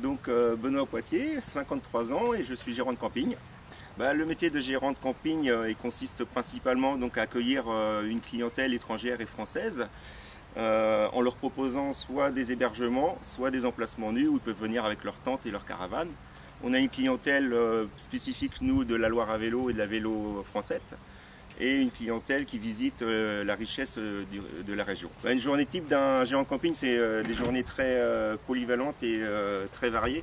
Donc Benoît Poitier, 53 ans et je suis gérant de camping. Le métier de gérant de camping il consiste principalement donc, à accueillir une clientèle étrangère et française en leur proposant soit des hébergements, soit des emplacements nus où ils peuvent venir avec leur tente et leur caravane. On a une clientèle spécifique, nous, de la Loire à vélo et de la vélo française, et une clientèle qui visite la richesse de la région. Une journée type d'un gérant de camping, c'est des journées très polyvalentes et très variées.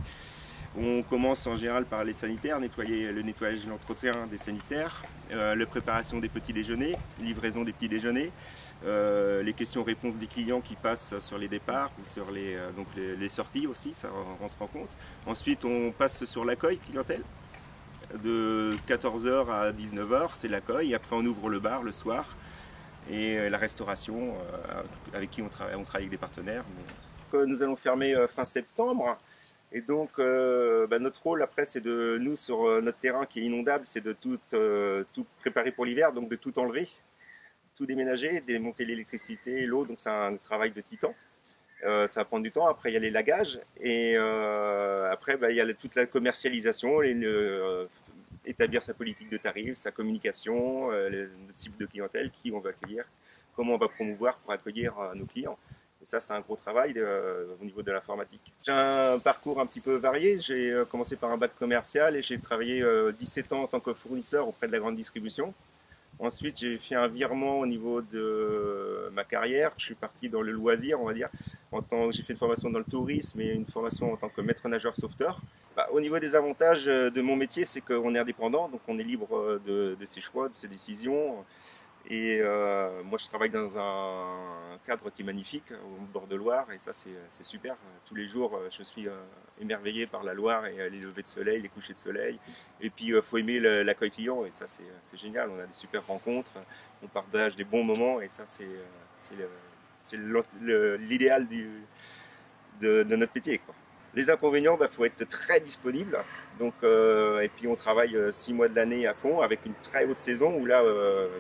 On commence en général par les sanitaires, le nettoyage et l'entretien des sanitaires, la préparation des petits déjeuners, livraison des petits déjeuners, les questions-réponses des clients qui passent sur les départs ou sur les sorties aussi, ça rentre en compte. Ensuite, on passe sur l'accueil clientèle. De 14h à 19h, c'est l'accueil. Et après, on ouvre le bar le soir et la restauration avec qui on travaille avec des partenaires. Nous allons fermer fin septembre. Et donc, notre rôle après, c'est de nous sur notre terrain qui est inondable, c'est de tout préparer pour l'hiver, donc de tout enlever, tout déménager, démonter l'électricité, l'eau. Donc c'est un travail de titan. Ça va prendre du temps. Après, il y a les lagages et après, il y a toute la commercialisation, établir sa politique de tarifs, sa communication, le type de clientèle, qui on va accueillir, comment on va promouvoir pour accueillir nos clients. Et ça, c'est un gros travail au niveau de l'informatique. J'ai un parcours un petit peu varié. J'ai commencé par un bac commercial et j'ai travaillé 17 ans en tant que fournisseur auprès de la grande distribution. Ensuite, j'ai fait un virement au niveau de ma carrière. Je suis parti dans le loisir, on va dire. J'ai fait une formation dans le tourisme et une formation en tant que maître nageur sauveteur. Au niveau des avantages de mon métier, c'est qu'on est indépendant, donc on est libre de ses choix, de ses décisions. Et moi, je travaille dans un cadre qui est magnifique, au bord de Loire, et ça, c'est super. Tous les jours, je suis émerveillé par la Loire et les levées de soleil, les couchers de soleil. Et puis, il faut aimer l'accueil client, et ça, c'est génial. On a des super rencontres, on partage des bons moments, et ça, c'est l'idéal de notre métier, quoi. Les inconvénients, faut être très disponible. Donc, et puis on travaille 6 mois de l'année à fond avec une très haute saison où là,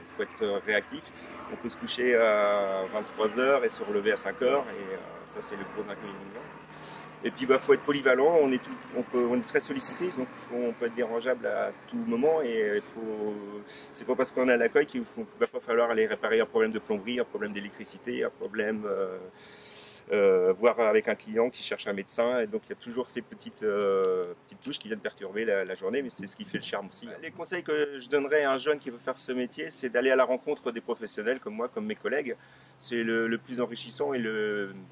faut être réactif. On peut se coucher à 23h et se relever à 5h et ça c'est le gros inconvénient. Et puis faut être polyvalent, on est très sollicité, donc on peut être dérangeable à tout moment et c'est pas parce qu'on est à l'accueil qu'il va pas falloir aller réparer un problème de plomberie, un problème d'électricité, un problème voir avec un client qui cherche un médecin. Et donc il y a toujours ces petites touches qui viennent perturber la journée, mais c'est ce qui fait le charme aussi. Les conseils que je donnerais à un jeune qui veut faire ce métier, c'est d'aller à la rencontre des professionnels comme moi, comme mes collègues. C'est le plus enrichissant et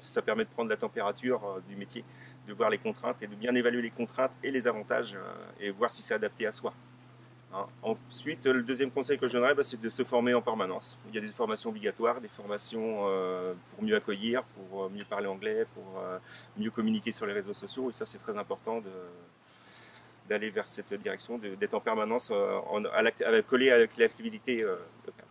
ça permet de prendre la température du métier, de voir les contraintes et de bien évaluer les contraintes et les avantages et voir si c'est adapté à soi. Ensuite, le deuxième conseil que je donnerais, c'est de se former en permanence. Il y a des formations obligatoires, des formations pour mieux accueillir, pour mieux parler anglais, pour mieux communiquer sur les réseaux sociaux. Et ça, c'est très important d'aller vers cette direction, d'être en permanence collé avec l'activité locale.